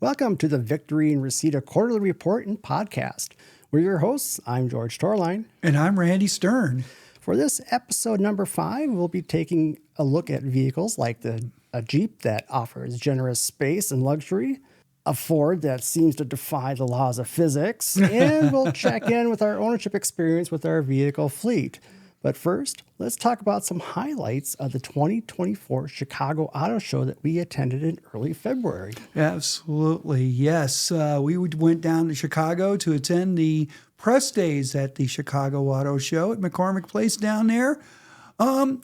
Welcome to the Victory and Reseda Quarterly Report and Podcast. We're your hosts. I'm George Torline. And I'm Randy Stern. For this episode number 5, we'll be taking a look at vehicles like a Jeep that offers generous space and luxury, a Ford that seems to defy the laws of physics, and we'll check in with our ownership experience with our vehicle fleet. But first, let's talk about some highlights of the 2024 Chicago Auto Show that we attended in early February. Absolutely, yes. We went down to Chicago to attend the press days at the Chicago Auto Show at McCormick Place down there. A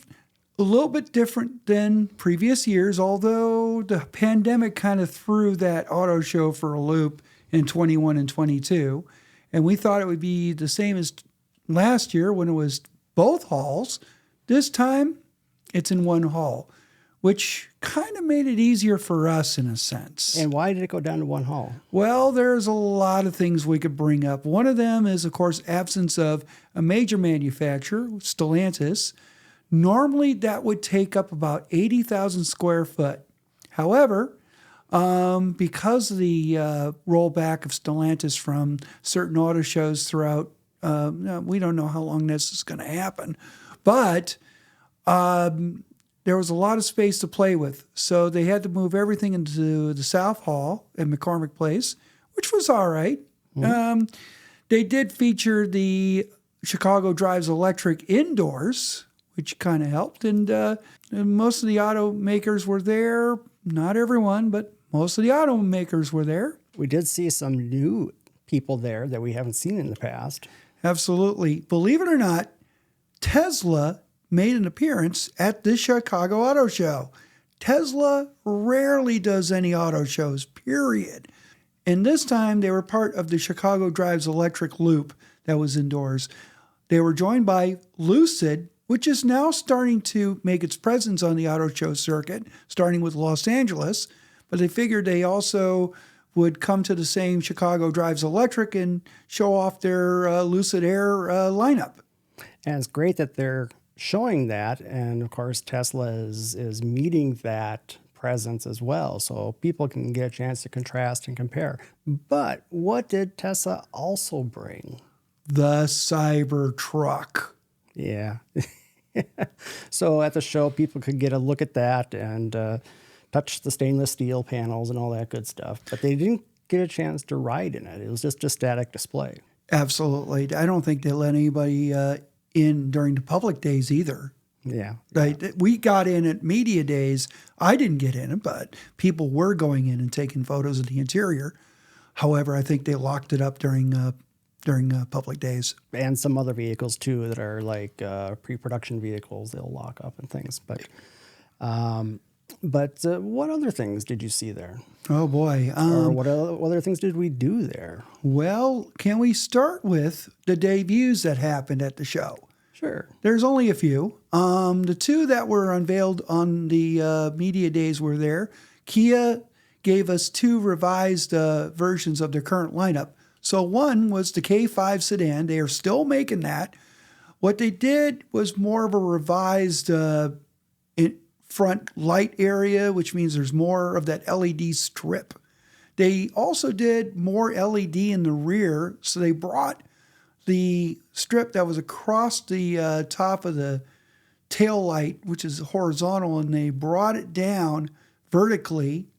little bit different than previous years, although the pandemic kind of threw that auto show for a loop in 21 and 22. And we thought it would be the same as last year when it was both halls. This time, it's in one hall, which kind of made it easier for us in a sense. And why did it go down to one hall? Well, there's a lot of things we could bring up. One of them is, of course, absence of a major manufacturer, Stellantis. Normally, that would take up about 80,000 square foot. However, because of the rollback of Stellantis from certain auto shows throughout, we don't know how long this is going to happen, but there was a lot of space to play with. So they had to move everything into the South Hall at McCormick Place, which was all right. Mm-hmm. They did feature the Chicago Drives Electric indoors, which kind of helped. And most of the automakers were there. Not everyone, but most of the automakers were there. We did see some new people there that we haven't seen in the past. Absolutely. Believe it or not, Tesla made an appearance at this Chicago Auto Show. Tesla rarely does any auto shows, period. And this time they were part of the Chicago Drives Electric Loop that was indoors. They were joined by Lucid, which is now starting to make its presence on the auto show circuit, starting with Los Angeles. But they figured they also would come to the same Chicago Drives Electric and show off their Lucid Air lineup. And it's great that they're showing that. And of course, Tesla is meeting that presence as well. So people can get a chance to contrast and compare. But what did Tesla also bring? The Cybertruck. Yeah. So at the show, people could get a look at that and touch the stainless steel panels and all that good stuff. But they didn't get a chance to ride in it. It was just a static display. Absolutely. I don't think they let anybody in during the public days either. Yeah. Right. We got in at media days. I didn't get in it, but people were going in and taking photos of the interior. However, I think they locked it up during public days. And some other vehicles, too, that are like pre-production vehicles, they'll lock up and things. But what other things did you see there? Oh, boy. Or what other things did we do there? Well, can we start with the debuts that happened at the show? Sure. There's only a few. The two that were unveiled on the media days were there. Kia gave us 2 revised versions of their current lineup. So one was the K5 sedan. They are still making that. What they did was more of a revised front light area, which means there's more of that LED strip. They also did more LED in the rear. So they brought the strip that was across the top of the tail light, which is horizontal, and they brought it down vertically.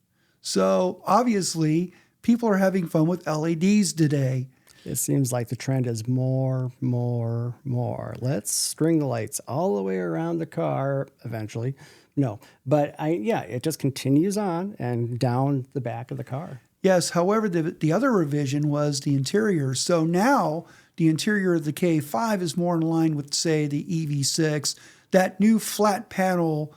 So obviously, people are having fun with LEDs today. It seems like the trend is more. Let's string the lights all the way around the car eventually. No, but it just continues on and down the back of the car. Yes, however, the other revision was the interior. So now the interior of the K5 is more in line with, say, the EV6, that new flat panel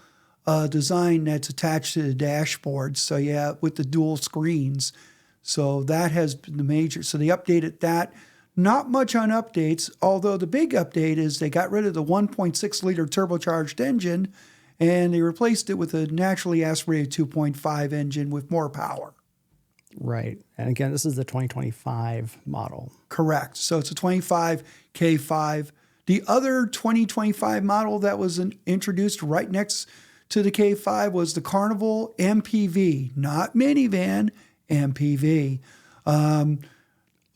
design that's attached to the dashboard. So yeah, with the dual screens. So that has been the major. So they updated that. Not much on updates, although the big update is they got rid of the 1.6 liter turbocharged engine and they replaced it with a naturally aspirated 2.5 engine with more power. Right. And again, this is the 2025 model. Correct. So it's a 25 K5. The other 2025 model that was introduced right next to the K5 was the Carnival MPV, not minivan, MPV.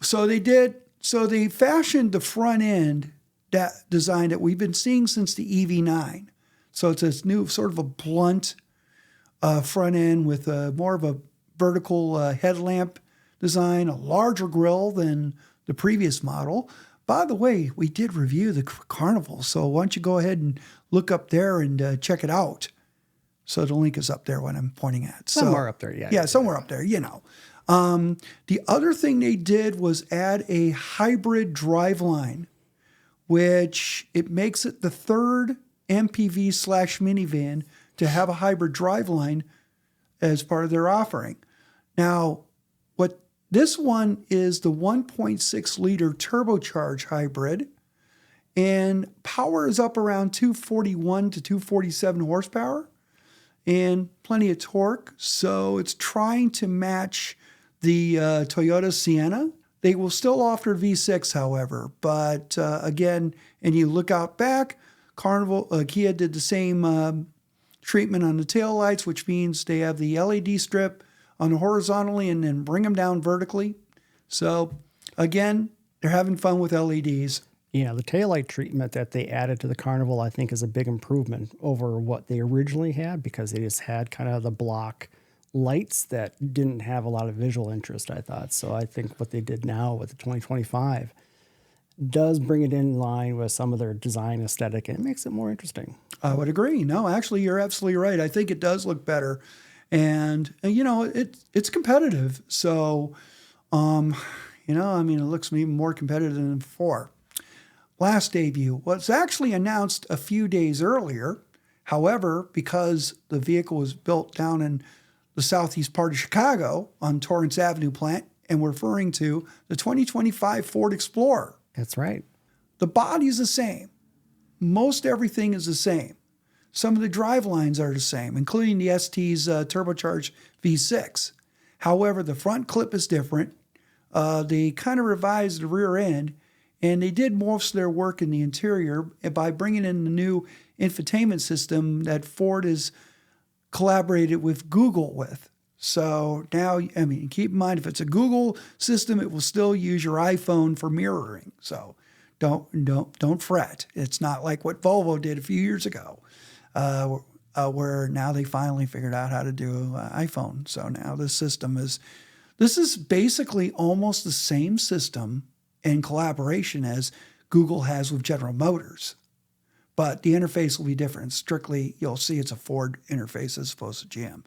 So they fashioned the front end, that design that we've been seeing since the EV9. So it's this new sort of a blunt front end with more of a vertical headlamp design, a larger grille than the previous model. By the way, we did review the Carnival, so why don't you go ahead and look up there and check it out. So the link is up there what I'm pointing at. Somewhere up there, yeah. Yeah, somewhere up there, The other thing they did was add a hybrid driveline, which it makes it the third MPV/minivan to have a hybrid driveline as part of their offering. Now, what this one is the 1.6 liter turbocharged hybrid, and power is up around 241 to 247 horsepower and plenty of torque. So it's trying to match the Toyota Sienna. They will still offer V6, however. But again, and you look out back, Kia did the same treatment on the taillights, which means they have the LED strip on horizontally and then bring them down vertically. So again, they're having fun with LEDs. Yeah, the taillight treatment that they added to the Carnival, I think, is a big improvement over what they originally had, because they just had kind of the block lights that didn't have a lot of visual interest, I thought. So I think what they did now with the 2025 does bring it in line with some of their design aesthetic, and it makes it more interesting. I would agree. No, actually, you're absolutely right. I think it does look better. And it's competitive. So, it looks even more competitive than before. Last debut was actually announced a few days earlier. However, because the vehicle was built down in the southeast part of Chicago on Torrance Avenue plant, and we're referring to the 2025 Ford Explorer. That's right. The body's the same. Most everything is the same. Some of the drive lines are the same, including the ST's turbocharged V6. However, the front clip is different. They kind of revised the rear end, and they did most of their work in the interior by bringing in the new infotainment system that Ford has collaborated with Google with. So now, keep in mind, if it's a Google system, it will still use your iPhone for mirroring. So don't fret. It's not like what Volvo did a few years ago, where now they finally figured out how to do iPhone. So now this is basically almost the same system in collaboration as Google has with General Motors. But the interface will be different. Strictly, you'll see it's a Ford interface as opposed to GM.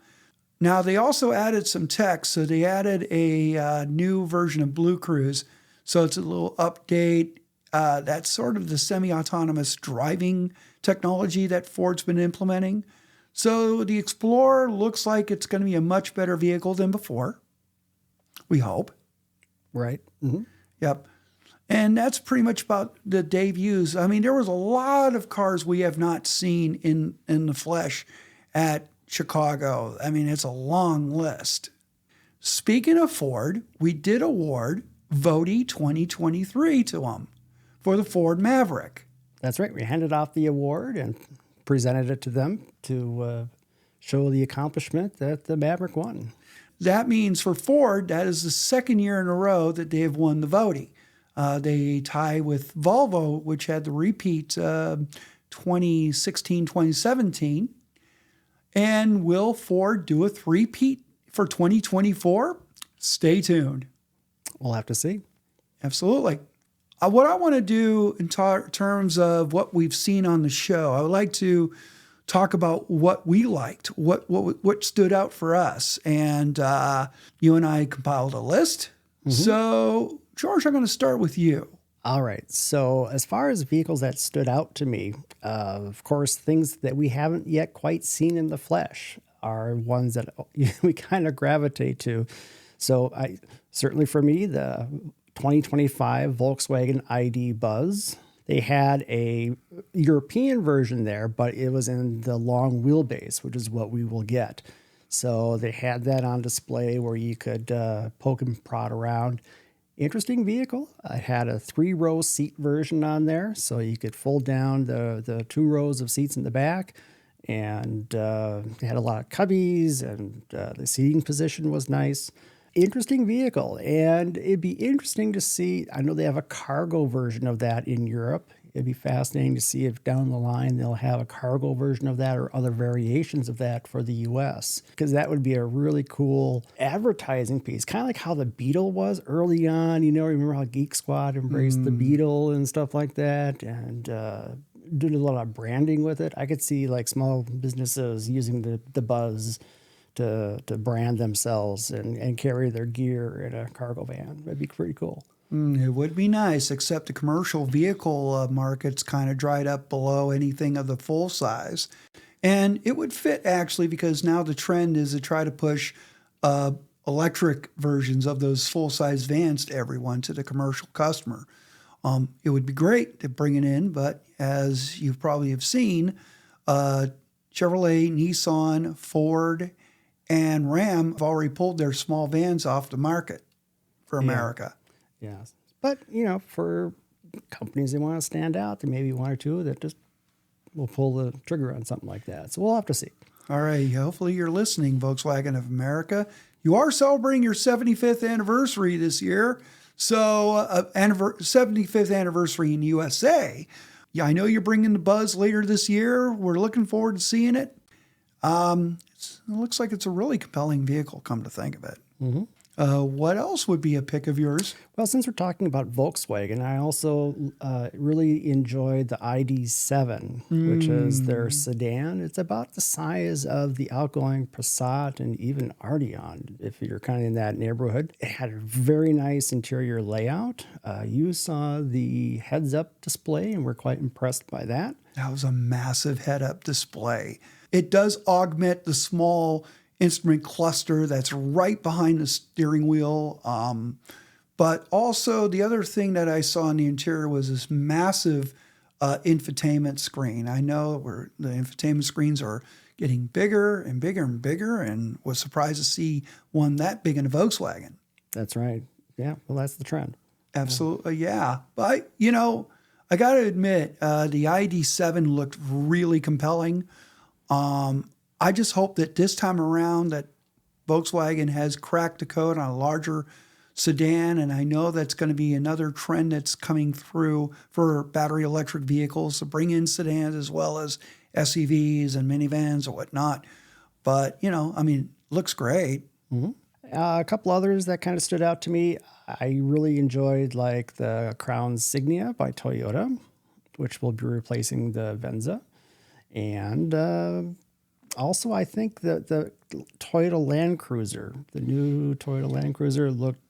Now, they also added some tech. So they added a new version of Blue Cruise. So it's a little update. That's sort of the semi-autonomous driving technology that Ford's been implementing. So the Explorer looks like it's going to be a much better vehicle than before. We hope. Right. Mm-hmm. Yep. And that's pretty much about the debuts. There was a lot of cars we have not seen in the flesh at Chicago. It's a long list. Speaking of Ford, we did award Voti 2023 to them for the Ford Maverick. That's right. We handed off the award and presented it to them to show the accomplishment that the Maverick won. That means for Ford, that is the second year in a row that they have won the Voti. They tie with Volvo, which had the repeat 2016, 2017. And will Ford do a three-peat for 2024? Stay tuned. We'll have to see. Absolutely. What I want to do in terms of what we've seen on the show, I would like to talk about what we liked, what stood out for us. And you and I compiled a list. Mm-hmm. So, George, I'm going to start with you. All right. So as far as vehicles that stood out to me, of course, things that we haven't yet quite seen in the flesh are ones that we kind of gravitate to. So certainly for me, the 2025 Volkswagen ID.Buzz, they had a European version there, but it was in the long wheelbase, which is what we will get. So they had that on display where you could poke and prod around. Interesting vehicle. I had a 3-row seat version on there, so you could fold down the 2 rows of seats in the back, and they had a lot of cubbies, and the seating position was nice. Interesting vehicle. And it'd be interesting to see. I know they have a cargo version of that in Europe. It'd be fascinating to see if down the line they'll have a cargo version of that or other variations of that for the US, because that would be a really cool advertising piece, kind of like how the Beetle was early on. Remember how Geek Squad embraced the Beetle and stuff like that, and did a lot of branding with it. I could see like small businesses using the Buzz to brand themselves and carry their gear in a cargo van. That'd be pretty cool. It would be nice, except the commercial vehicle market's kind of dried up below anything of the full size. And it would fit actually, because now the trend is to try to push electric versions of those full-size vans to everyone, to the commercial customer. It would be great to bring it in, but as you probably have seen, Chevrolet, Nissan, Ford, and Ram have already pulled their small vans off the market for America. Yeah. But, for companies that want to stand out, there may be one or two that just will pull the trigger on something like that. So we'll have to see. All right. Hopefully you're listening, Volkswagen of America. You are celebrating your 75th anniversary this year. So 75th anniversary in USA. Yeah, I know you're bringing the Buzz later this year. We're looking forward to seeing it. It looks like it's a really compelling vehicle, come to think of it. Mm-hmm. What else would be a pick of yours? Well, since we're talking about Volkswagen, I also really enjoyed the ID.7, which is their sedan. It's about the size of the outgoing Passat and even Arteon, if you're kind of in that neighborhood. It had a very nice interior layout. You saw the heads-up display, and we're quite impressed by that. That was a massive head-up display. It does augment the small instrument cluster that's right behind the steering wheel. But also the other thing that I saw in the interior was this massive infotainment screen. I know the infotainment screens are getting bigger and bigger and bigger, and was surprised to see one that big in a Volkswagen. That's right. Yeah, well, that's the trend. Absolutely, yeah. But, I got to admit, the ID.7 looked really compelling. I just hope that this time around that Volkswagen has cracked the code on a larger sedan, and I know that's going to be another trend that's coming through for battery electric vehicles to bring in sedans as well as SUVs and minivans or whatnot. But, looks great. Mm-hmm. A couple others that kind of stood out to me. I really enjoyed like the Crown Signia by Toyota, which will be replacing the Venza. And also, I think that the Toyota Land Cruiser, the new Toyota Land Cruiser, looked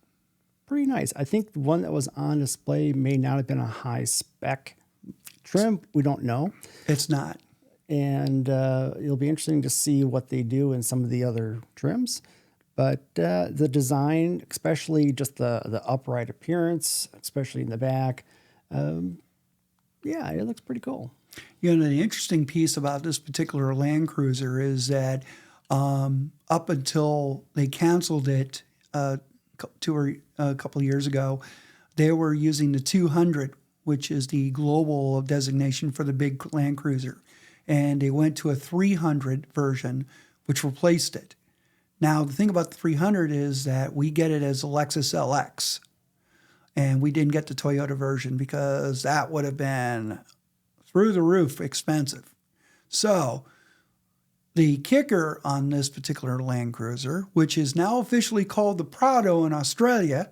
pretty nice. I think the one that was on display may not have been a high spec trim. We don't know. It's not. And it'll be interesting to see what they do in some of the other trims. But the design, especially just the upright appearance, especially in the back, it looks pretty cool. The interesting piece about this particular Land Cruiser is that up until they canceled it a couple of years ago, they were using the 200, which is the global designation for the big Land Cruiser. And they went to a 300 version, which replaced it. Now, the thing about the 300 is that we get it as a Lexus LX. And we didn't get the Toyota version because that would have been through the roof expensive. So the kicker on this particular Land Cruiser, which is now officially called the Prado in Australia,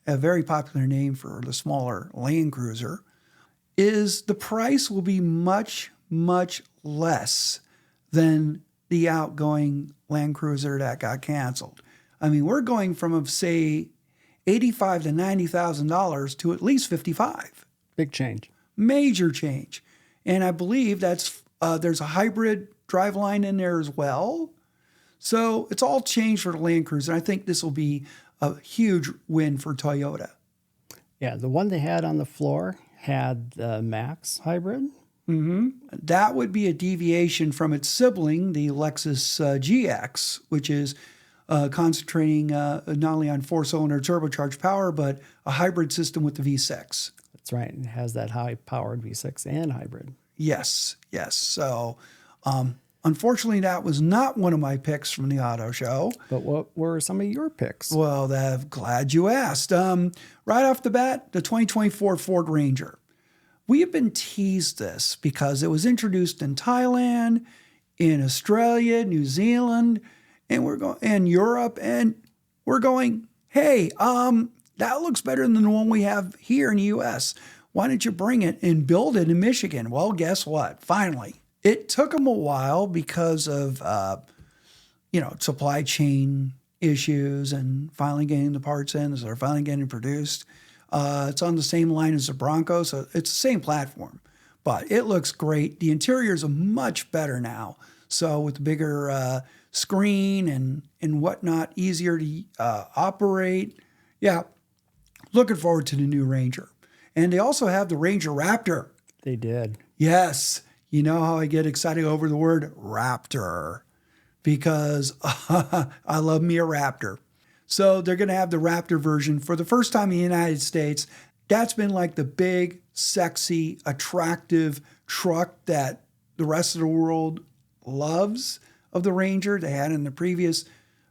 a very popular name for the smaller Land Cruiser, is the price will be much, much less than the outgoing Land Cruiser that got canceled. We're going from, say, $85,000 to $90,000 to at least $55,000. Big change. Major change. And I believe that's there's a hybrid driveline in there as well. So it's all changed for the Land Cruiser. I think this will be a huge win for Toyota. Yeah, the one they had on the floor had the Max hybrid. Mm-hmm. That would be a deviation from its sibling, the Lexus GX, which is concentrating not only on four-cylinder turbocharged power, but a hybrid system with the V6. That's right. It has that high-powered V6 and hybrid. Yes. So Unfortunately, that was not one of my picks from the auto show. But what were some of your picks? Well, I'm glad you asked. Right off the bat, the 2024 Ford Ranger. We have been teased this because it was introduced in Thailand, in Australia, New Zealand, and Europe, and we're going, hey, that looks better than the one we have here in the U.S. Why don't you bring it and build it in Michigan? Well, guess what? Finally, it took them a while because of supply chain issues and finally getting the parts in, so they're finally getting produced. It's on the same line as the Bronco, so it's the same platform, but it looks great. The interiors are much better now. So with the bigger screen and whatnot, easier to operate. Yeah, looking forward to the new Ranger. And they also have the Ranger Raptor. They did. Yes. You know how I get excited over the word Raptor because I love me a Raptor. So they're going to have the Raptor version for the first time in the United States. That's been like the big, sexy, attractive truck that the rest of the world loves of the Ranger. They had in the previous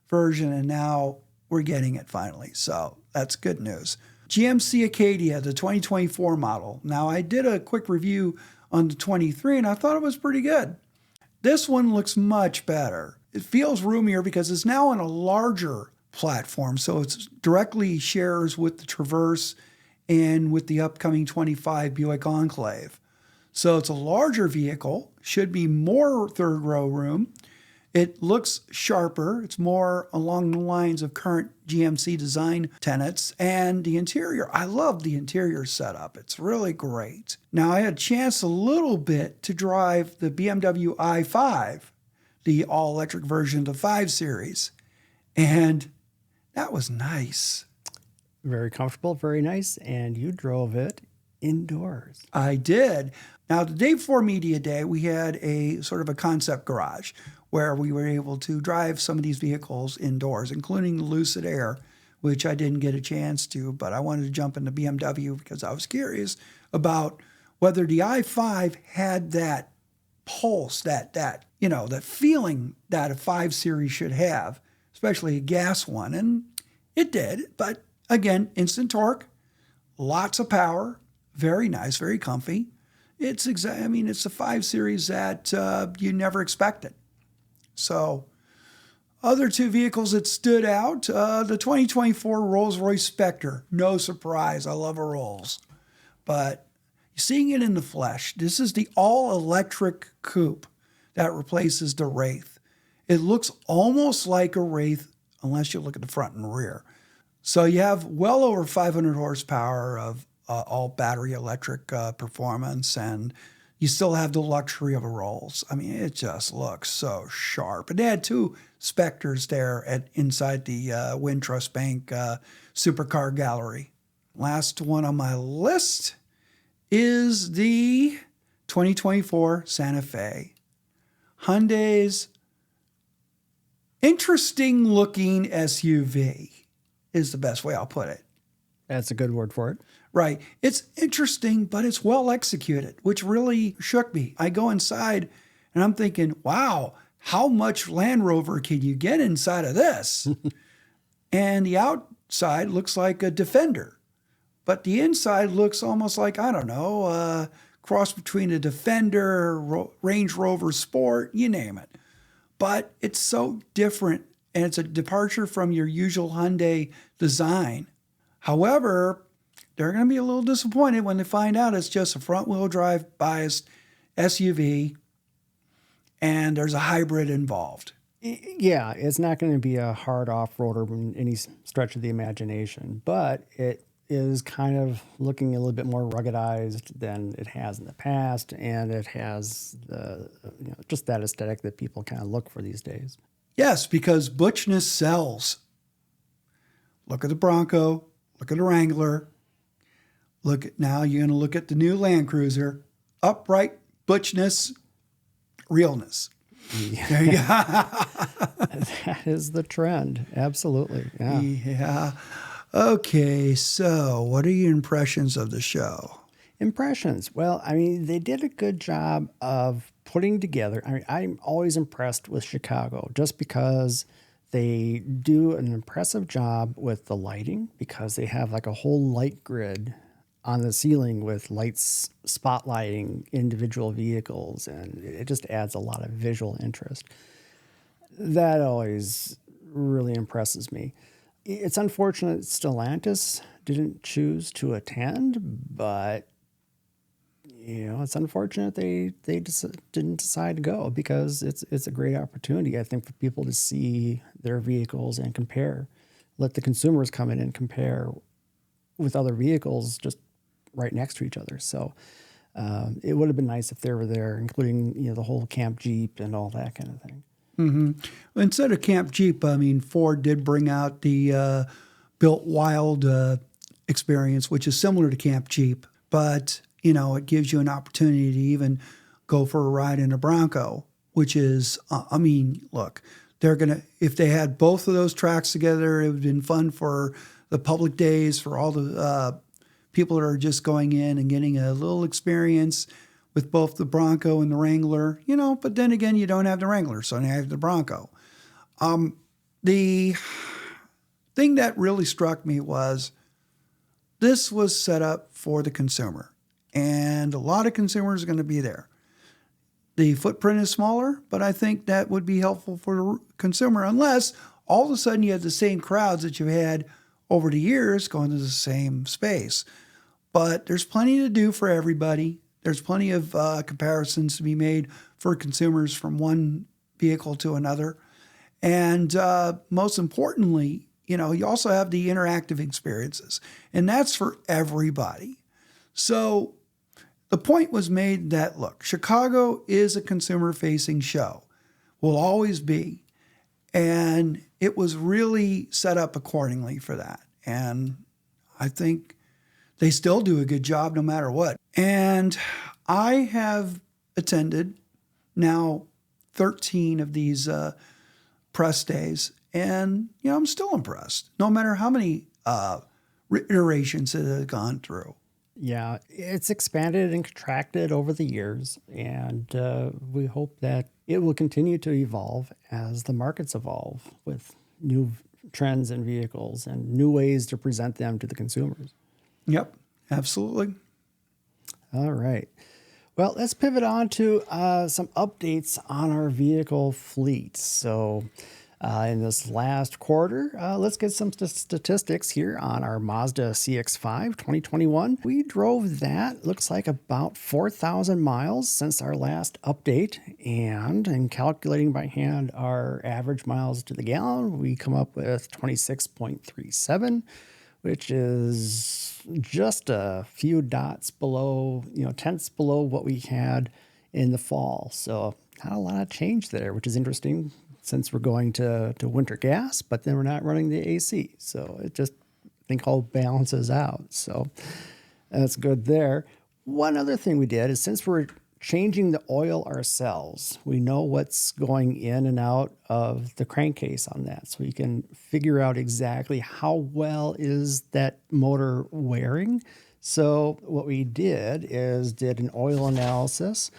version, and now we're getting it finally. So that's good news. GMC Acadia, the 2024 model. Now, I did a quick review on the 23, and I thought it was pretty good. This one looks much better. It feels roomier because it's now on a larger platform, so it's directly shares with the Traverse and with the upcoming 25 Buick Enclave. So it's a larger vehicle, should be more third row room. It looks sharper. It's more along the lines of current GMC design tenets. And the interior, I love the interior setup. It's really great. Now, I had a chance a little bit to drive the BMW i5, the all-electric version of the 5 Series. And that was nice. Very comfortable, very nice. And you drove it indoors. I did. Now, the day before Media Day, we had a sort of a concept garage where we were able to drive some of these vehicles indoors, including the Lucid Air, which I didn't get a chance to, but I wanted to jump into BMW because I was curious about whether the i5 had that pulse, that feeling that a 5 Series should have, especially a gas one. And it did. But again, instant torque, lots of power, very nice, very comfy. It's the 5 Series that you never expected. So, other two vehicles that stood out, the 2024 Rolls-Royce Spectre. No surprise, I love a Rolls. But seeing it in the flesh, this is the all-electric coupe that replaces the Wraith. It looks almost like a Wraith, unless you look at the front and rear. So you have well over 500 horsepower of all battery electric performance, and you still have the luxury of a Rolls. I mean, it just looks so sharp. And they had two Spectres there inside the Wintrust Bank Supercar Gallery. Last one on my list is the 2024 Santa Fe. Hyundai's interesting looking SUV is the best way I'll put it. That's a good word for it. Right. It's interesting, but it's well executed, which really shook me. I go inside and I'm thinking, wow, how much Land Rover can you get inside of this? And the outside looks like a Defender, but the inside looks almost like, I don't know, a cross between a Defender, Range Rover Sport, you name it. But it's so different, and it's a departure from your usual Hyundai design. However, they're going to be a little disappointed when they find out it's just a front-wheel drive biased SUV and there's a hybrid involved. Yeah, it's not going to be a hard off-roader in any stretch of the imagination, but it is kind of looking a little bit more ruggedized than it has in the past, and it has just that aesthetic that people kind of look for these days. Yes, because butchness sells. Look at the Bronco, look at the Wrangler. Now you're going to look at the new Land Cruiser. Upright, butchness, realness. Yeah. There you go. That is the trend. Absolutely. Yeah. Yeah. Okay, so what are your impressions of the show? Impressions. Well, I mean, they did a good job of putting together, I'm always impressed with Chicago just because they do an impressive job with the lighting, because they have like a whole light grid on the ceiling with lights spotlighting individual vehicles, and it just adds a lot of visual interest. That always really impresses me. It's unfortunate Stellantis didn't choose to attend, but it's unfortunate they just didn't decide to go, because it's a great opportunity, I think, for people to see their vehicles and compare. Let the consumers come in and compare with other vehicles just right next to each other. So it would have been nice if they were there, including the whole Camp Jeep and all that kind of thing. Mm-hmm. Instead of Camp Jeep, Ford did bring out the Built Wild experience, which is similar to Camp Jeep, but it gives you an opportunity to even go for a ride in a Bronco, which is, look, they're gonna, if they had both of those tracks together, it would have been fun for the public days, for all the people that are just going in and getting a little experience with both the Bronco and the Wrangler, but then again, you don't have the Wrangler, so now you have the Bronco. The thing that really struck me was this was set up for the consumer, and a lot of consumers are going to be there. The footprint is smaller, but I think that would be helpful for the consumer, unless all of a sudden you have the same crowds that you've had over the years going to the same space. But there's plenty to do for everybody. There's plenty of comparisons to be made for consumers from one vehicle to another. And most importantly, you also have the interactive experiences, and that's for everybody. So the point was made that, look, Chicago is a consumer-facing show, will always be, and it was really set up accordingly for that. And I think they still do a good job no matter what. And I have attended now 13 of these press days, and I'm still impressed, no matter how many iterations it has gone through. Yeah, it's expanded and contracted over the years, and we hope that it will continue to evolve as the markets evolve with new trends in vehicles and new ways to present them to the consumers. Yep, absolutely. All right. Well, let's pivot on to some updates on our vehicle fleet. So in this last quarter, let's get some statistics here on our Mazda CX-5 2021. We drove that, looks like about 4,000 miles since our last update. And in calculating by hand our average miles to the gallon, we come up with 26.37, which is just a few dots below, tenths below what we had in the fall. So not a lot of change there, which is interesting since we're going to winter gas, but then we're not running the AC. So it just, I think, all balances out. So that's good there. One other thing we did is, since we're changing the oil ourselves, we know what's going in and out of the crankcase on that. So you can figure out exactly how well is that motor wearing. So what we did is did an oil analysis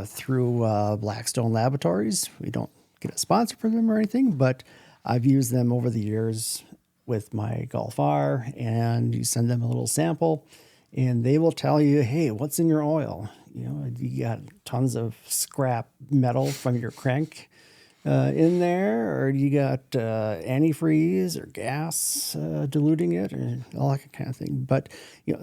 through Blackstone Laboratories. We don't get a sponsor for them or anything, but I've used them over the years with my Golf R, and you send them a little sample and they will tell you, hey, what's in your oil? You got tons of scrap metal from your crank in there, or you got antifreeze or gas diluting it, or all that kind of thing. But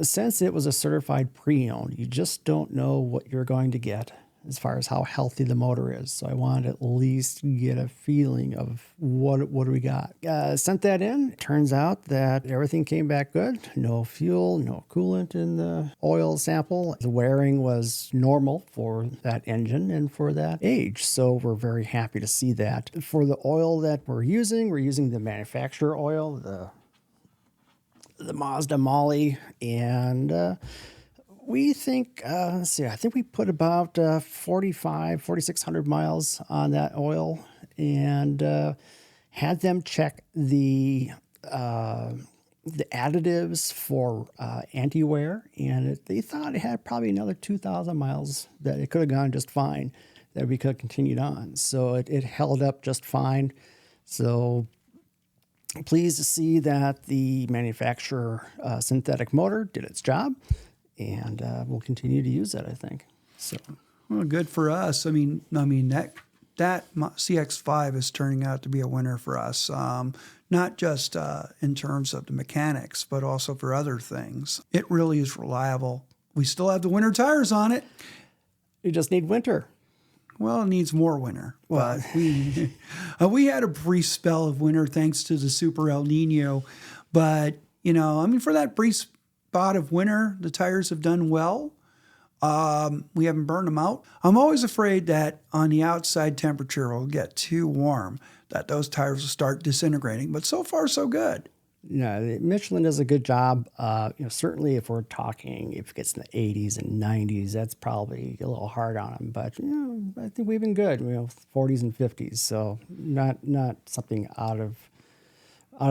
since it was a certified pre-owned, you just don't know what you're going to get as far as how healthy the motor is. So I wanted to at least get a feeling of what do we got. Sent that in. It turns out that everything came back good. No fuel, no coolant in the oil sample. The wearing was normal for that engine and for that age. So we're very happy to see that. For the oil that we're using the manufacturer oil, the Mazda Molly, and we think, I think we put about 4,600 miles on that oil, and had them check the the additives for anti-wear, and they thought it had probably another 2,000 miles that it could have gone just fine, that we could have continued on. So it held up just fine. So pleased to see that the manufacturer synthetic motor did its job, and we'll continue to use that, I think. So, well, good for us. I mean that CX-5 is turning out to be a winner for us. Not just in terms of the mechanics, but also for other things. It really is reliable. We still have the winter tires on it. You just need winter. Well, it needs more winter. Well, but we had a brief spell of winter thanks to the Super El Nino. But, for that brief spot of winter, the tires have done well. We haven't burned them out. I'm always afraid that on the outside temperature will get too warm, that those tires will start disintegrating. But so far, so good. Michelin does a good job. Certainly if we're talking, if it gets in the 80s and 90s, that's probably a little hard on them. But, I think we've been good, 40s and 50s. So not something out of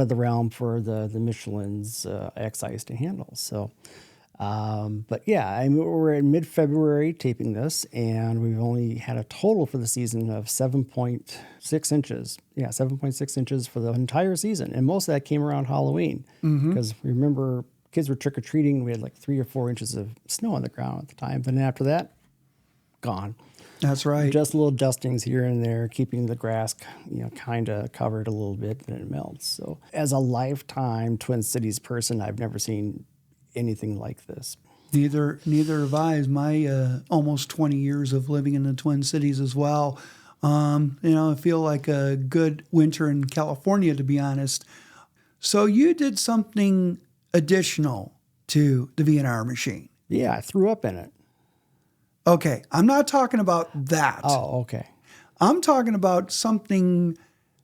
the realm for the Michelin's X-Ice to handle. So, but yeah, we're in mid-February taping this, and we've only had a total for the season of 7.6 inches. Yeah, 7.6 inches for the entire season. And most of that came around Halloween. Because remember, kids were trick-or-treating. We had like 3 or 4 inches of snow on the ground at the time. But then after that, gone. That's right. Just little dustings here and there, keeping the grass, kind of covered a little bit, and it melts. So as a lifetime Twin Cities person, I've never seen anything like this. Neither have I. My almost 20 years of living in the Twin Cities as well. I feel like a good winter in California, to be honest. So you did something additional to the V&R machine. Yeah, I threw up in it. Okay, I'm not talking about that. Oh, okay. I'm talking about something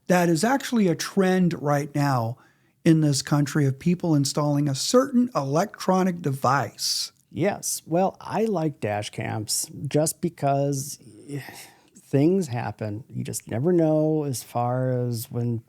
that is actually a trend right now in this country of people installing a certain electronic device. Yes. Well, I like dash cams just because things happen. You just never know as far as when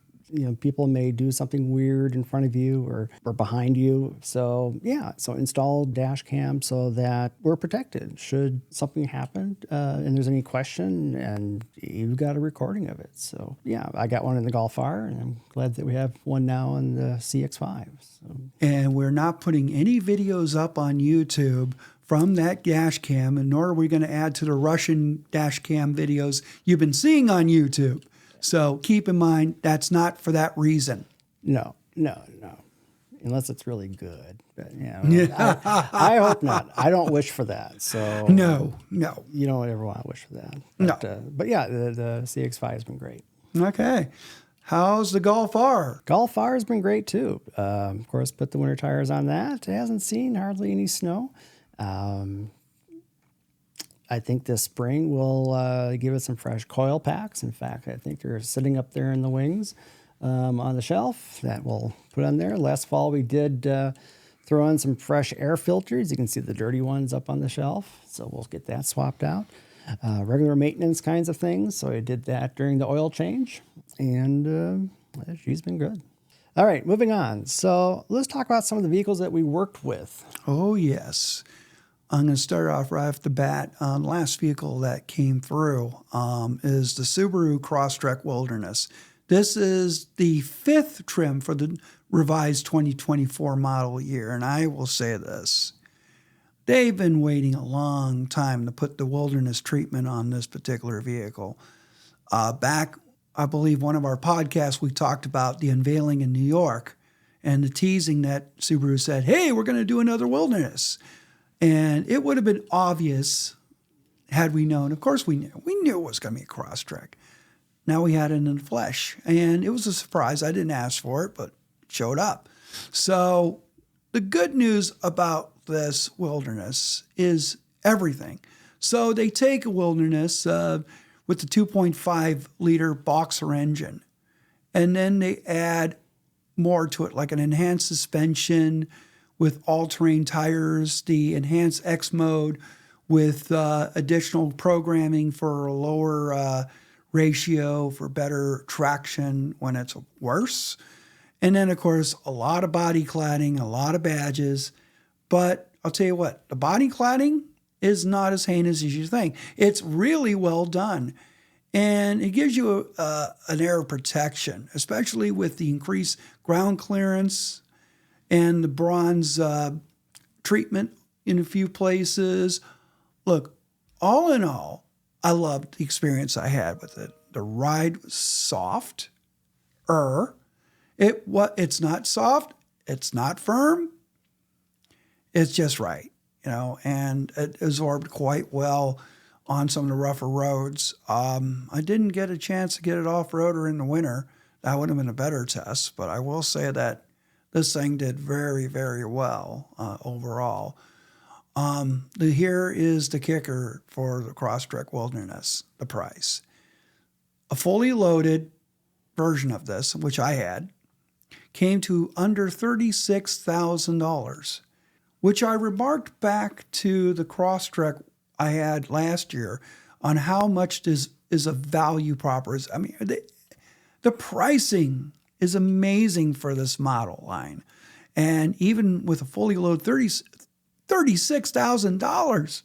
people may do something weird in front of you or behind you. So yeah, so install dash cam so that we're protected should something happen and there's any question and you've got a recording of it. So yeah, I got one in the Golf R, and I'm glad that we have one now in the CX-5. So. And we're not putting any videos up on YouTube from that dash cam, and nor are we going to add to the Russian dash cam videos you've been seeing on YouTube. So keep in mind, that's not for that reason. No. Unless it's really good. But, I hope not. I don't wish for that. So No. You don't ever want to wish for that. But, No. But yeah, the CX-5 has been great. Okay. How's the Golf R? Golf R has been great too. Of course, put the winter tires on that. It hasn't seen hardly any snow. I think this spring will give it some fresh coil packs. In fact, I think they're sitting up there in the wings on the shelf that we'll put on there. Last fall, we did throw in some fresh air filters. You can see the dirty ones up on the shelf. So we'll get that swapped out. Regular maintenance kinds of things. So I did that during the oil change. And she's been good. All right, moving on. So let's talk about some of the vehicles that we worked with. Oh, yes. I'm going to start off right off the bat. The last vehicle that came through is the Subaru Crosstrek Wilderness. This is the 5th trim for the revised 2024 model year. And I will say this. They've been waiting a long time to put the Wilderness treatment on this particular vehicle. Back, I believe, one of our podcasts, we talked about the unveiling in New York and the teasing that Subaru said, hey, we're going to do another Wilderness. And it would have been obvious had we known. Of course, we knew. We knew it was going to be a Crosstrek. Now we had it in the flesh. And it was a surprise. I didn't ask for it, but it showed up. So the good news about this Wilderness is everything. So they take a Wilderness with the 2.5-liter Boxer engine, and then they add more to it, like an enhanced suspension with all-terrain tires, the enhanced X mode with additional programming for a lower ratio for better traction when it's worse. And then, of course, a lot of body cladding, a lot of badges. But I'll tell you what, the body cladding is not as heinous as you think. It's really well done. And it gives you an air of protection, especially with the increased ground clearance and the bronze treatment in a few places. Look, all in all, I loved the experience I had with it. The ride was soft. It's not soft. It's not firm. It's just right, and it absorbed quite well on some of the rougher roads. I didn't get a chance to get it off-road or in the winter. That would have been a better test, but I will say that this thing did very, very well overall. Here is the kicker for the Crosstrek Wilderness, the price. A fully loaded version of this, which I had, came to under $36,000, which I remarked back to the Crosstrek I had last year on how much this is a value proposition. I mean, the pricing is amazing for this model line. And even with a fully loaded $36,000,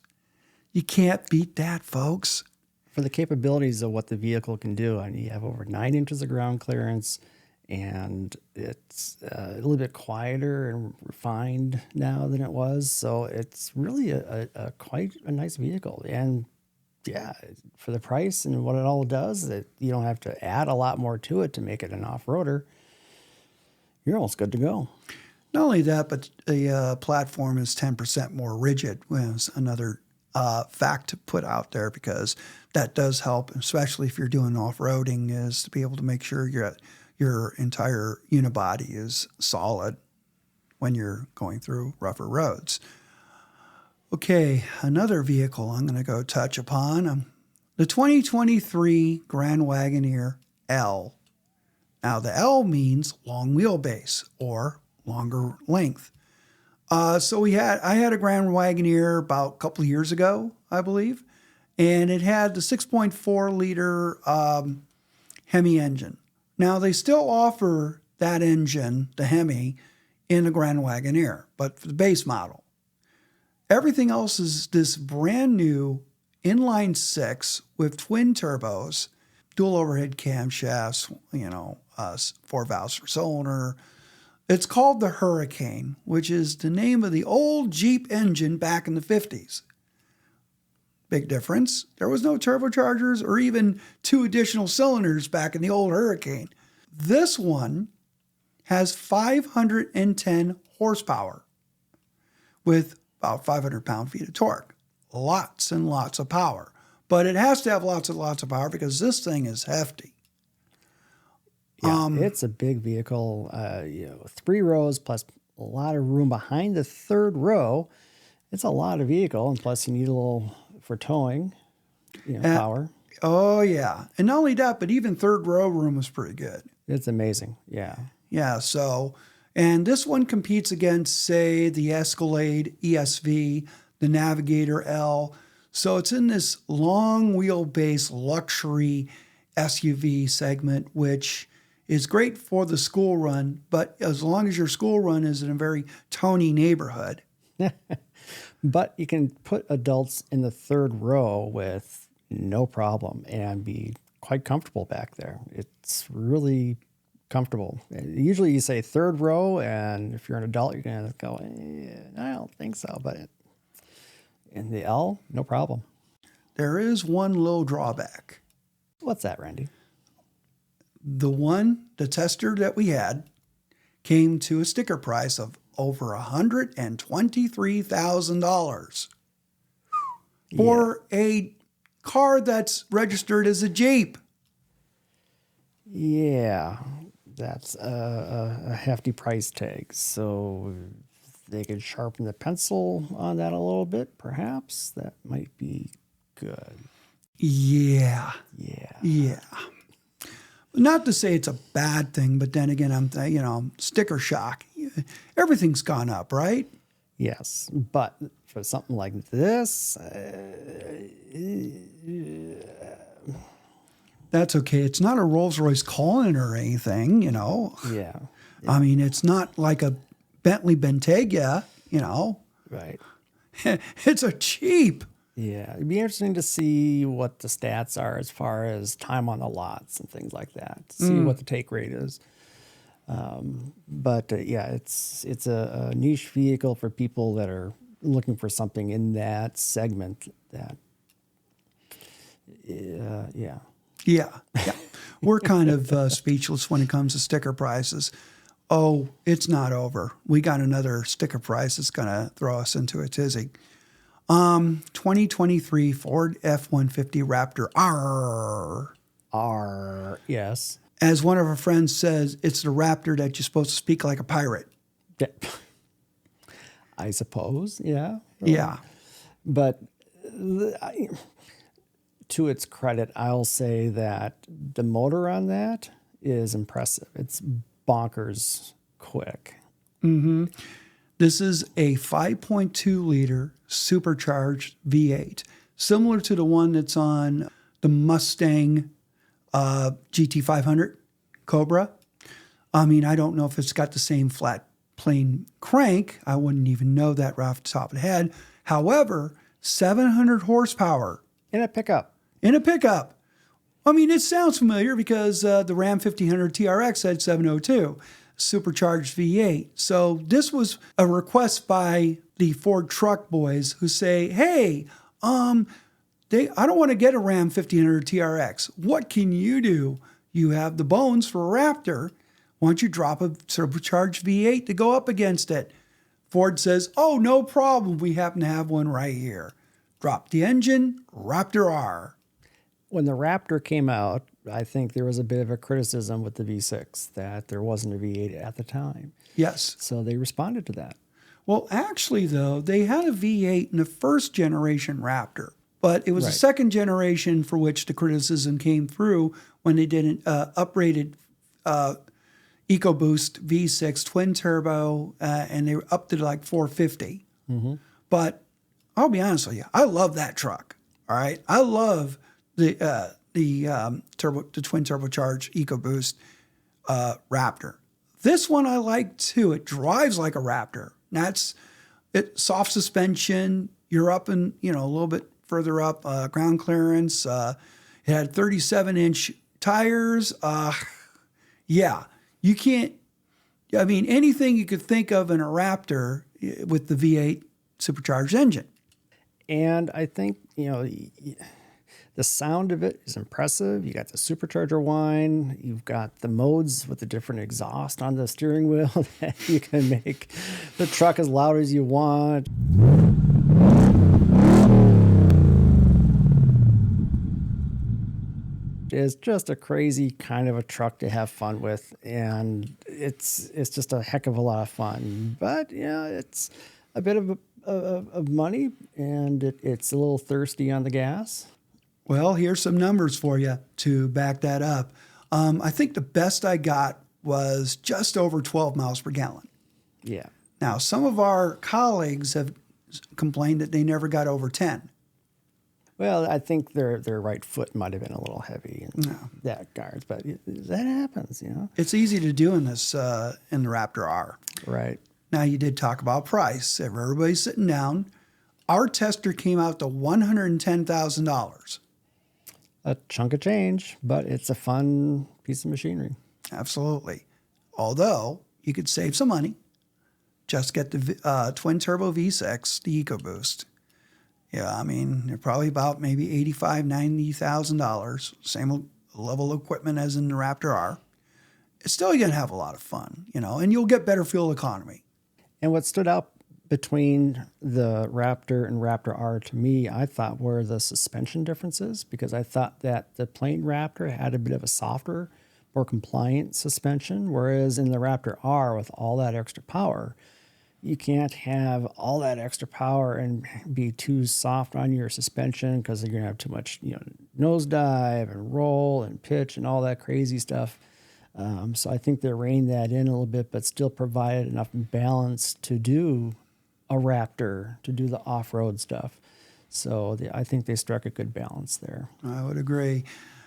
you can't beat that, folks. For the capabilities of what the vehicle can do, I mean, you have over 9 inches of ground clearance, and it's a little bit quieter and refined now than it was. So it's really a quite a nice vehicle. And yeah, for the price and what it all does, you don't have to add a lot more to it to make it an off-roader. You're almost good to go. Not only that, but the platform is 10% more rigid. Well, it's another fact to put out there, because that does help, especially if you're doing off-roading, is to be able to make sure your entire unibody is solid when you're going through rougher roads. Okay, another vehicle I'm going to go touch upon, the 2023 Grand Wagoneer L. Now, the L means long wheelbase or longer length. So I had a Grand Wagoneer about a couple of years ago, I believe, and it had the 6.4 liter Hemi engine. Now, they still offer that engine, the Hemi, in the Grand Wagoneer, but for the base model. Everything else is this brand new inline six with twin turbos, dual overhead camshafts, 4 valves per cylinder. It's called the Hurricane, which is the name of the old Jeep engine back in the 50s. Big difference. There was no turbochargers or even 2 additional cylinders back in the old Hurricane. This one has 510 horsepower with about 500 pound-feet of torque. Lots and lots of power. But it has to have lots and lots of power because this thing is hefty. Yeah, it's a big vehicle. 3 rows plus a lot of room behind the third row. It's a lot of vehicle, and plus you need a little for towing, power. Oh, yeah. And not only that, but even third row room is pretty good. It's amazing. Yeah. Yeah, so, and this one competes against, say, the Escalade ESV, the Navigator L. So it's in this long wheelbase luxury SUV segment, which is great for the school run, but as long as your school run is in a very tony neighborhood. But you can put adults in the third row with no problem and be quite comfortable back there. It's really comfortable. Usually you say third row, and if you're an adult, you're going to go, I don't think so. But in the L, no problem. There is one little drawback. What's that, Randy? The tester that we had came to a sticker price of over $123,000 for a car that's registered as a Jeep. Yeah, that's a hefty price tag. So if they could sharpen the pencil on that a little bit, perhaps that might be good. Yeah. Yeah. Not to say it's a bad thing, but then again, sticker shock. Everything's gone up, right? Yes, but for something like this, that's okay. It's not a Rolls-Royce Colin or anything, Yeah. I mean, it's not like a Bentley Bentayga, Right. It's a Jeep. Yeah, it'd be interesting to see what the stats are as far as time on the lots and things like that. See what the take rate is. But yeah, it's a niche vehicle for people that are looking for something in that segment. That, yeah. Yeah. We're kind of speechless when it comes to sticker prices. Oh, it's not over. We got another sticker price that's going to throw us into a tizzy. 2023 Ford F-150 Raptor R. Yes. As one of our friends says, it's the Raptor that you're supposed to speak like a pirate. I suppose, yeah. Yeah. But to its credit, I'll say that the motor on that is impressive. It's bonkers quick. Mm-hmm. This is a 5.2 liter supercharged V8, similar to the one that's on the Mustang GT500 Cobra. I mean, I don't know if it's got the same flat plane crank. I wouldn't even know that right off the top of the head. However, 700 horsepower. In a pickup. I mean, it sounds familiar because the Ram 1500 TRX had 702, supercharged V8. So this was a request by the Ford truck boys who say, hey, I don't want to get a Ram 1500 TRX. What can you do? You have the bones for a Raptor. Why don't you drop a supercharged V8 to go up against it? Ford says, oh, no problem. We happen to have one right here. Drop the engine, Raptor R. When the Raptor came out, I think there was a bit of a criticism with the V6 that there wasn't a V8 at the time. Yes. So they responded to that. Well, actually, though, they had a V8 in the first generation Raptor, but it was the second generation for which the criticism came through when they did an uprated EcoBoost V6 twin turbo, and they were up to like 450. Mm-hmm. But I'll be honest with you, I love that truck. All right, I love the twin turbocharged EcoBoost Raptor. This one I like too. It drives like a Raptor. That's it. Soft suspension. You're up and a little bit further up. Ground clearance. It had 37-inch tires. Yeah, you can't. I mean, anything you could think of in a Raptor with the V8 supercharged engine. And I think the sound of it is impressive. You got the supercharger whine. You've got the modes with the different exhaust on the steering wheel that you can make the truck as loud as you want. It's just a crazy kind of a truck to have fun with, and it's just a heck of a lot of fun. But it's a bit of money, and it's a little thirsty on the gas. Well, here's some numbers for you to back that up. I think the best I got was just over 12 miles per gallon. Yeah. Now, some of our colleagues have complained that they never got over 10. Well, I think their right foot might have been a little heavy in that guards, but that happens, It's easy to do in this in the Raptor R. Right. Now, you did talk about price. If everybody's sitting down, our tester came out to $110,000. A chunk of change, but it's a fun piece of machinery. Absolutely. Although you could save some money, just get the twin turbo V6, the EcoBoost. Yeah, I mean, they're probably about maybe $85,000, $90,000. Same level of equipment as in the Raptor R. It's still going to have a lot of fun, and you'll get better fuel economy. And what stood out between the Raptor and Raptor R to me, I thought, were the suspension differences, because I thought that the plain Raptor had a bit of a softer, more compliant suspension, whereas in the Raptor R, with all that extra power, you can't have all that extra power and be too soft on your suspension, because you're going to have too much nosedive and roll and pitch and all that crazy stuff. So I think they reined that in a little bit, but still provided enough balance to do a Raptor, to do the off-road stuff. So I think they struck a good balance there. I would agree.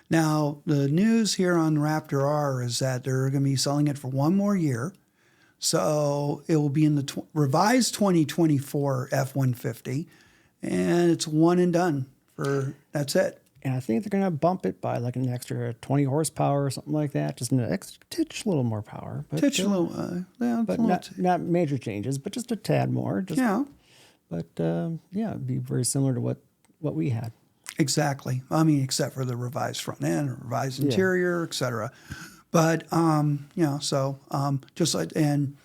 Now, the news here on Raptor R is that they're going to be selling it for one more year. So it will be in the revised 2024 F-150, and it's one and done that's it. And I think they're going to bump it by like an extra 20 horsepower or something like that. Just an extra titch, a little more power. But, but not major changes, but just a tad more. But it'd be very similar to what we had. Exactly. I mean, except for the revised front end, revised interior, etc. But just like, and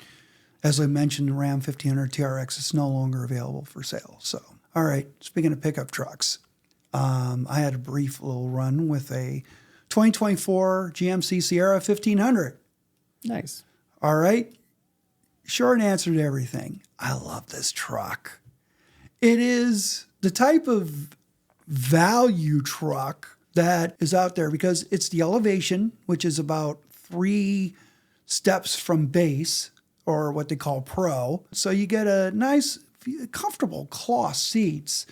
as I mentioned, the Ram 1500 TRX is no longer available for sale. So, all right. Speaking of pickup trucks, I had a brief little run with a 2024 GMC Sierra 1500. Nice. All right. Short answer to everything. I love this truck. It is the type of value truck that is out there because it's the Elevation, which is about 3 steps from base, or what they call Pro. So you get a nice, comfortable cloth seats.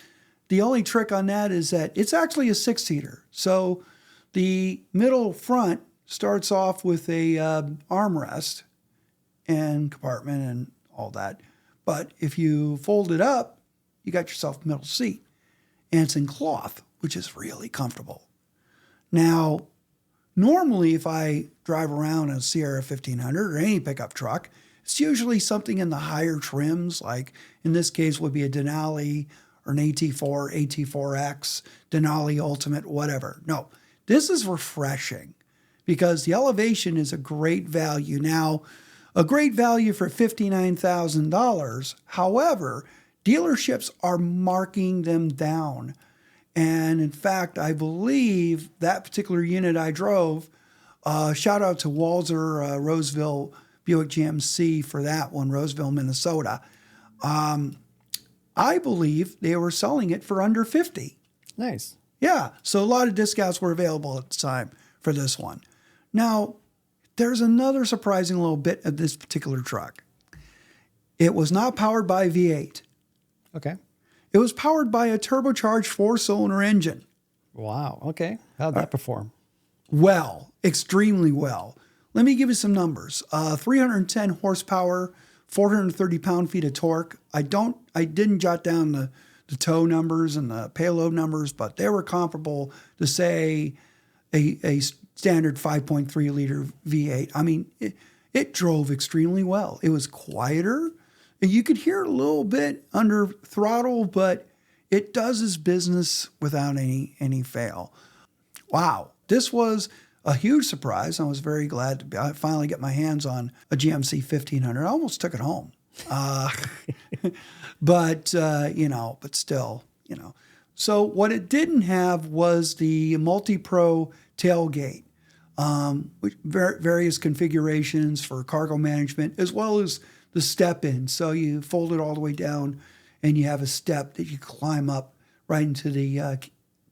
The only trick on that is that it's actually a 6-seater. So the middle front starts off with a armrest and compartment and all that. But if you fold it up, you got yourself a middle seat. And it's in cloth, which is really comfortable. Now, normally if I drive around a Sierra 1500 or any pickup truck, it's usually something in the higher trims, like in this case would be a Denali or an AT4, AT4X, Denali Ultimate, whatever. No, this is refreshing because the Elevation is a great value. Now, a great value for $59,000. However, dealerships are marking them down. And in fact, I believe that particular unit I drove, shout out to Walzer Roseville Buick GMC for that one, Roseville, Minnesota. I believe they were selling it for under $50,000. Nice. Yeah, so a lot of discounts were available at the time for this one. Now, there's another surprising little bit of this particular truck. It was not powered by V8. Okay. It was powered by a turbocharged 4-cylinder engine. Wow. Okay. How'd that perform? Well, extremely well. Let me give you some numbers. 310 horsepower, 430 pound-feet of torque. I didn't jot down the tow numbers and the payload numbers, but they were comparable to, say, a standard 5.3 liter V8. I mean, it drove extremely well. It was quieter. You could hear it a little bit under throttle, but it does its business without any fail. Wow. This was a huge surprise. I was very glad to finally get my hands on a GMC 1500. I almost took it home. But still. So what it didn't have was the multi-pro tailgate, which various configurations for cargo management, as well as the step in. So you fold it all the way down and you have a step that you climb up right into the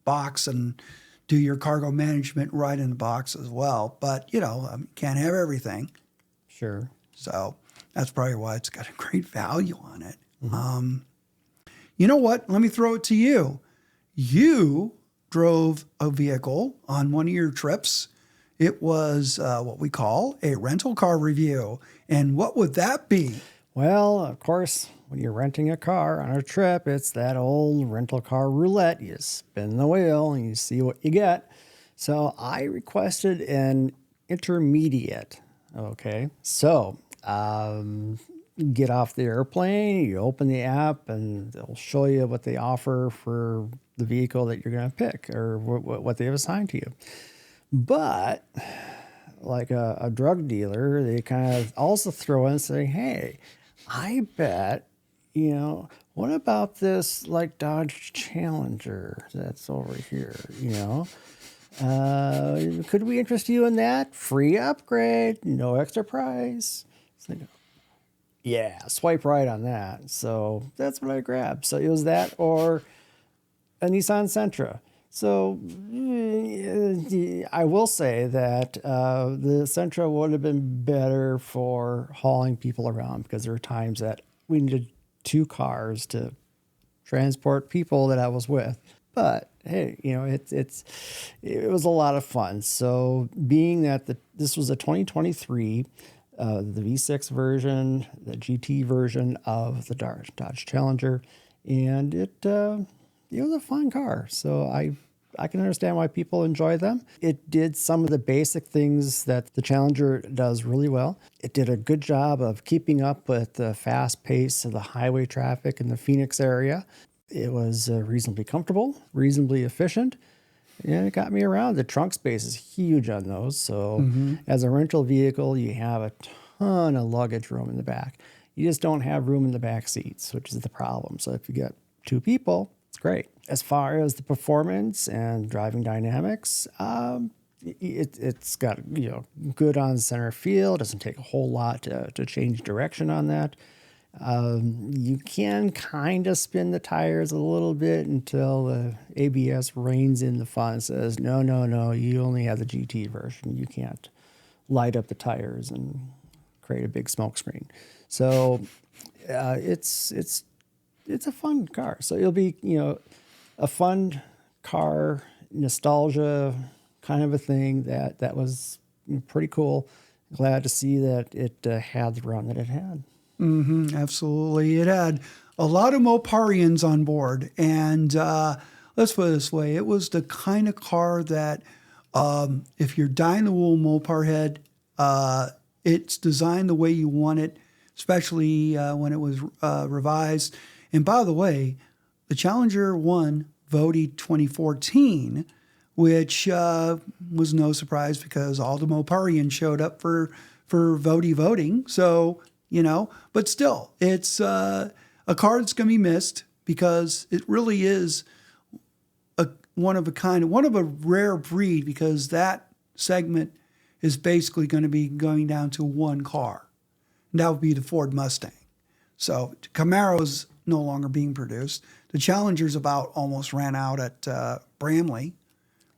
box and do your cargo management right in the box as well. But, can't have everything. Sure. So that's probably why it's got a great value on it. Mm-hmm. You know what? Let me throw it to you. You drove a vehicle on one of your trips. It was what we call a rental car review. And what would that be? Well, of course, when you're renting a car on a trip, it's that old rental car roulette. You spin the wheel and you see what you get. So I requested an intermediate. Okay. So get off the airplane, you open the app, and they'll show you what they offer for the vehicle that you're going to pick or what they have assigned to you. But like a drug dealer, they kind of also throw in and say, hey, I bet, what about this like Dodge Challenger that's over here, could we interest you in that? Free upgrade, no extra price. It's like, yeah, swipe right on that. So that's what I grabbed. So it was that or a Nissan Sentra. So I will say that the Sentra would have been better for hauling people around because there were times that we needed 2 cars to transport people that I was with. But hey, it was a lot of fun. So being that this was a 2023 the V6 version, the GT version of the Dodge Challenger, and it was a fun car. So I can understand why people enjoy them. It did some of the basic things that the Challenger does really well. It did a good job of keeping up with the fast pace of the highway traffic in the Phoenix area. It was reasonably comfortable, reasonably efficient, and it got me around. The trunk space is huge on those. So as a rental vehicle, you have a ton of luggage room in the back. You just don't have room in the back seats, which is the problem. So if you get 2 people, it's great. As far as the performance and driving dynamics, it's got good on center field. Doesn't take a whole lot to change direction on that. You can kind of spin the tires a little bit until the ABS reins in the fun and says, no, you only have the GT version. You can't light up the tires and create a big smoke screen. So it's a fun car. So it'll be, a fun car, nostalgia kind of a thing that was pretty cool. Glad to see that it had the run that it had. Absolutely. It had a lot of Moparians on board. And let's put it this way. It was the kind of car that if you're dyed-in-the-wool Mopar head, it's designed the way you want it, especially when it was revised. And by the way, the Challenger won Voti 2014, which was no surprise because all the Moparians showed up for Voti voting. So, but still, it's a car that's going to be missed because it really is one of a rare breed, because that segment is basically going to be going down to one car. And that would be the Ford Mustang. So Camaro's no longer being produced. The Challenger's about almost ran out at Bramley.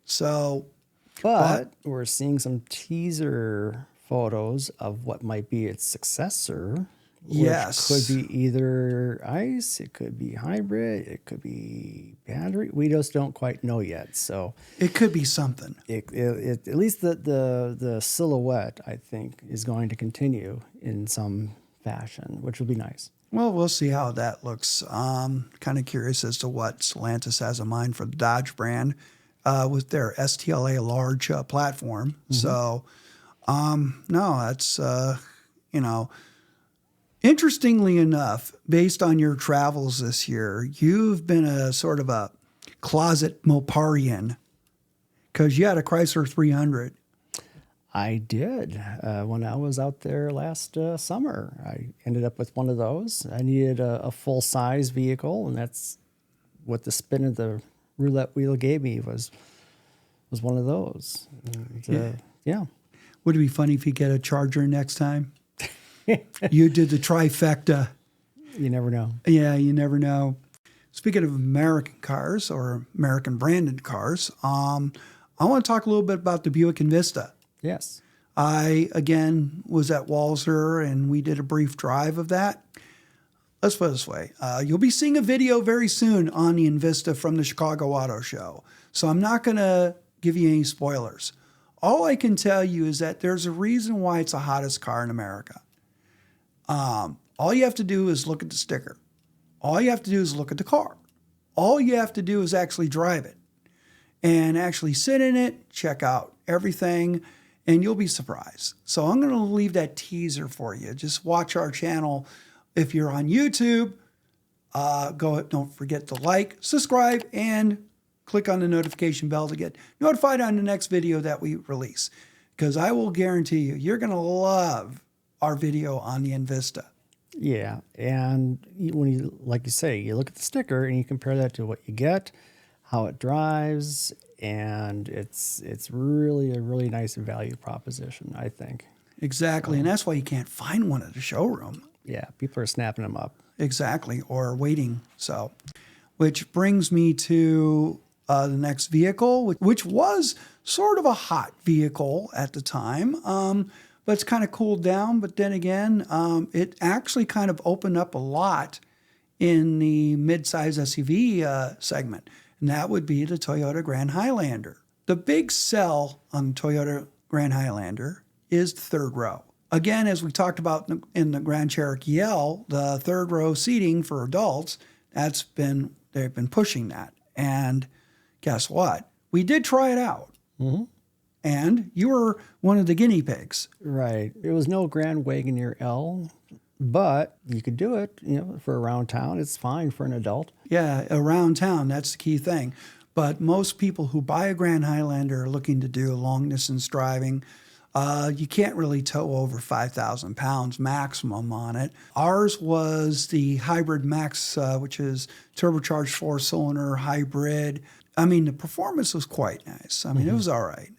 So, but we're seeing some teaser photos of what might be its successor. Yes. Which could be either ICE, it could be hybrid, it could be battery. We just don't quite know yet. So it could be something. At least the silhouette, I think, is going to continue in some fashion, which will be nice. Well, we'll see how that looks. Kind of curious as to what Stellantis has in mind for the Dodge brand with their STLA large platform. So, no, that's, interestingly enough, based on your travels this year, you've been a sort of a closet Moparian because you had a Chrysler 300. I did. When I was out there last summer, I ended up with one of those. I needed a full-size vehicle, and that's what the spin of the roulette wheel gave me was one of those. And, yeah. Would it be funny if you get a Charger next time? You did the trifecta. You never know. Yeah, you never know. Speaking of American cars or American branded cars, I want to talk a little bit about the Buick Envista. Yes. I, again, was at Walser, and we did a brief drive of that. Let's put it this way. You'll be seeing a video very soon on the Envista from the Chicago Auto Show. So I'm not going to give you any spoilers. All I can tell you is that there's a reason why it's the hottest car in America. All you have to do is look at the sticker. All you have to do is look at the car. All you have to do is actually drive it and actually sit in it, check out everything, and you'll be surprised. So I'm going to leave that teaser for you. Just watch our channel. If you're on YouTube, don't forget to like, subscribe, and click on the notification bell to get notified on the next video that we release. Because I will guarantee you're going to love our video on the Envista. Yeah, and when you, like you say, you look at the sticker and you compare that to what you get, how it drives, and it's really a really nice value proposition, I think. Exactly, and that's why you can't find one at the showroom. Yeah, people are snapping them up. Exactly, or waiting. So, which brings me to the next vehicle, which was sort of a hot vehicle at the time, but it's kind of cooled down. But then again, it actually kind of opened up a lot in the mid-size SUV segment, and that would be the Toyota Grand Highlander. The big sell on Toyota Grand Highlander is the third row. Again, as we talked about in the Grand Cherokee L, the third row seating for adults, they've been pushing that. And guess what? We did try it out. Mm-hmm. And you were one of the guinea pigs. Right. It was no Grand Wagoneer L, but you could do it, for around town. It's fine for an adult. Yeah, around town, that's the key thing. But most people who buy a Grand Highlander are looking to do long distance driving. You can't really tow over 5,000 pounds maximum on it. Ours was the Hybrid Max, which is turbocharged 4-cylinder hybrid. I mean, the performance was quite nice. I mean, It was all right.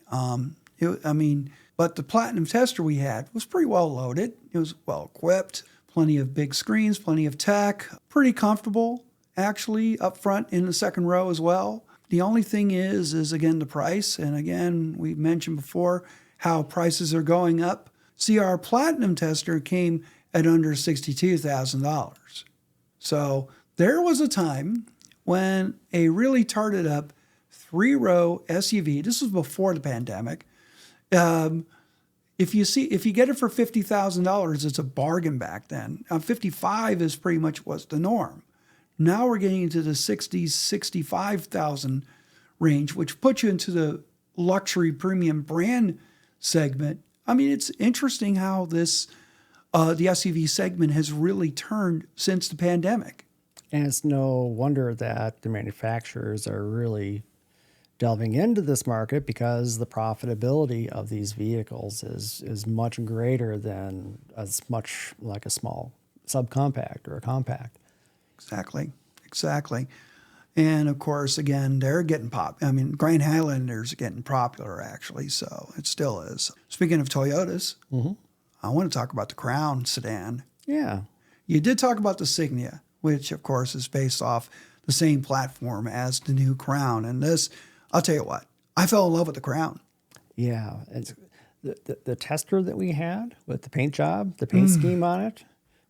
But the Platinum tester we had was pretty well loaded. It was well equipped, plenty of big screens, plenty of tech, pretty comfortable, actually, up front in the second row as well. The only thing is again, the price. And again, we mentioned before how prices are going up. See, our Platinum tester came at under $62,000. So there was a time when a really tarted up 3-row SUV, this was before the pandemic, if you get it for $50,000, it's a bargain back then. 55 is pretty much what's the norm. Now we're getting into the 60s, 65,000 range, which puts you into the luxury premium brand segment. I mean, it's interesting how this the SUV segment has really turned since the pandemic. And it's no wonder that the manufacturers are really delving into this market, because the profitability of these vehicles is much greater than as much like a small subcompact or a compact. Exactly. And of course, again, they're getting Grand Highlanders are getting popular, actually, so it still is. Speaking of Toyotas, I want to talk about the Crown sedan. Yeah. You did talk about the Signia, which, of course, is based off the same platform as the new Crown. And this, I'll tell you what, I fell in love with the Crown. Yeah. It's the tester that we had with the paint job, the paint scheme on it,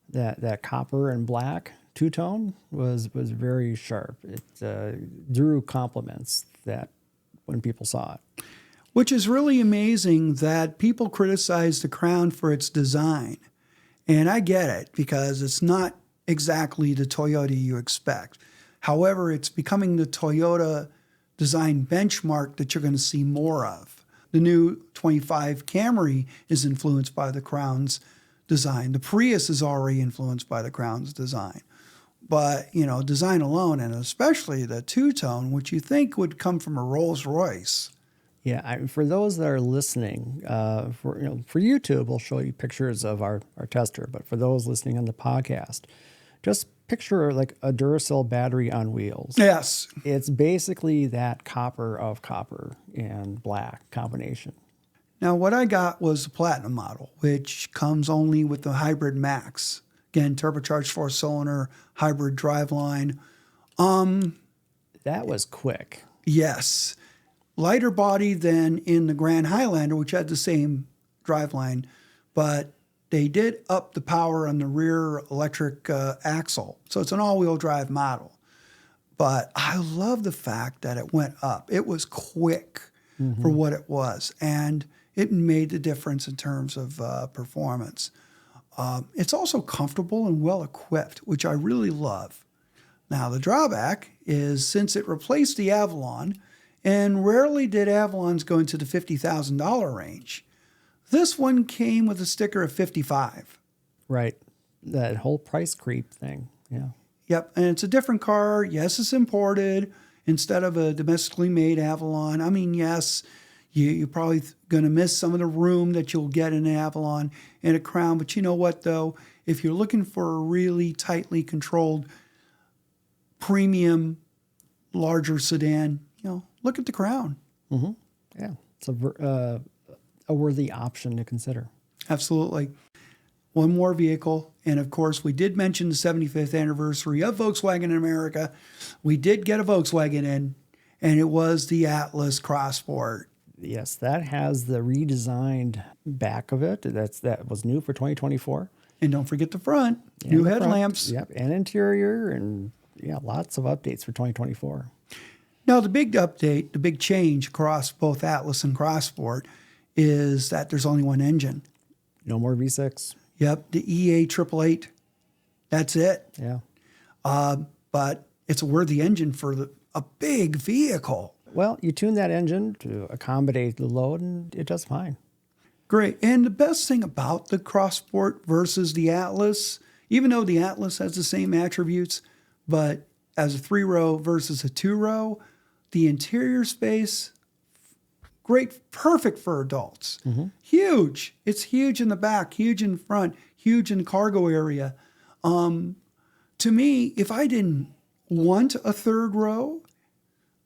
that copper and black two-tone was very sharp. It drew compliments that when people saw it. Which is really amazing that people criticize the Crown for its design. And I get it, because it's not exactly the Toyota you expect. However, it's becoming the Toyota design benchmark that you're going to see more of. The new 25 Camry is influenced by the Crown's design. The Prius is already influenced by the Crown's design. But, design alone, and especially the two-tone, which you think would come from a Rolls-Royce. Yeah, for those that are listening, for YouTube, we'll show you pictures of our tester. But for those listening on the podcast, just picture like a Duracell battery on wheels. Yes. It's basically that copper of copper and black combination. Now, what I got was the Platinum model, which comes only with the Hybrid Max. Again, turbocharged 4-cylinder hybrid driveline. That was quick. Yes. Lighter body than in the Grand Highlander, which had the same driveline, but they did up the power on the rear electric axle. So it's an all-wheel drive model. But I love the fact that it went up. It was quick for what it was, and it made the difference in terms of performance. It's also comfortable and well-equipped, which I really love. Now, the drawback is, since it replaced the Avalon, and rarely did Avalons go into the $50,000 range, this one came with a sticker of $55,000. Right. That whole price creep thing. Yeah. Yep. And it's a different car. Yes, it's imported instead of a domestically made Avalon. I mean, yes, you're probably going to miss some of the room that you'll get in an Avalon and a Crown. But you know what, though? If you're looking for a really tightly controlled premium, larger sedan, look at the Crown. Mm-hmm. Yeah. It's a worthy option to consider. Absolutely. One more vehicle. And of course, we did mention the 75th anniversary of Volkswagen in America. We did get a Volkswagen in, and it was the Atlas Crossport. Yes, that has the redesigned back of it. That was new for 2024. And don't forget the front. And new the headlamps. Front, and interior, and lots of updates for 2024. Now, the big update, the big change across both Atlas and Crossport is that there's only one engine. No more V6. Yep, the EA888. That's it. Yeah. But it's a worthy engine for a big vehicle. Well, you tune that engine to accommodate the load, and it does fine. Great. And the best thing about the Crossport versus the Atlas, even though the Atlas has the same attributes, but as a 3-row versus a 2-row, the interior space, great, perfect for adults. Huge. It's huge in the back, huge in front, huge in the cargo area. To me, if I didn't want a 3rd row,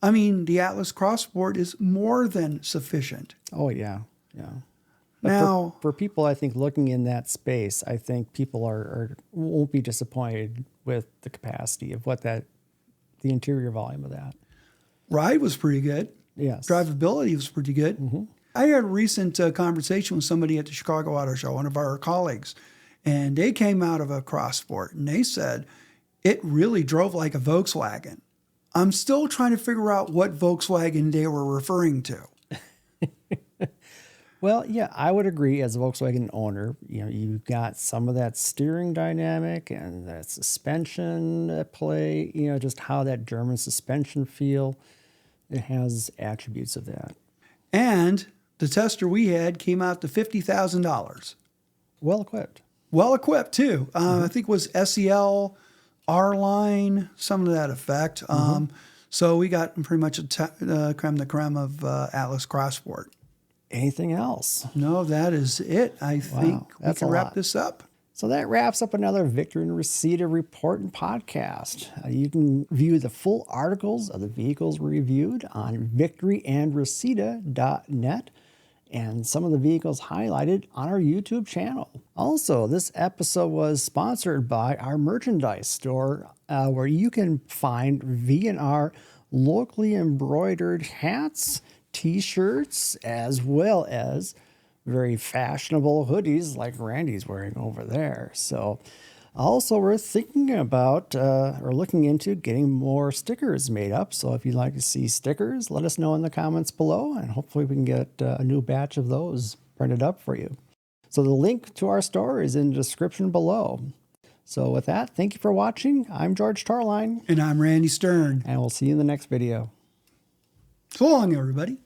I mean, the Atlas Crossport is more than sufficient. Oh, yeah. Yeah. But Now, for people, I think, looking in that space, I think people won't be disappointed with the capacity of the interior volume of that. ride was pretty good. Yes. Drivability was pretty good. I had a recent conversation with somebody at the Chicago Auto Show, one of our colleagues, and they came out of a Crossport, and they said it really drove like a Volkswagen. I'm still trying to figure out what Volkswagen they were referring to. Well, yeah, I would agree. As a Volkswagen owner, you've got some of that steering dynamic and that suspension at play, just how that German suspension feel. It has attributes of that. And the tester we had came out to $50,000. Well equipped. Well equipped, too. I think it was SEL, R-Line, some of that effect. So we got pretty much a creme de creme of Atlas Crossport. Anything else? No, that is it. I think we that's can a wrap lot. this up. So that wraps up another Victor and Reseda Report and Podcast. You can view the full articles of the vehicles reviewed on victoryandreseda.net and some of the vehicles highlighted on our YouTube channel. Also, this episode was sponsored by our merchandise store where you can find V&R locally embroidered hats, t-shirts, as well as very fashionable hoodies like Randy's wearing over there. So also we're thinking about or looking into getting more stickers made up. So if you'd like to see stickers, let us know in the comments below, and hopefully we can get a new batch of those printed up for you. So the link to our store is in the description below. So with that, thank you for watching. I'm George Torline. And I'm Randy Stern. And we'll see you in the next video. So long, everybody.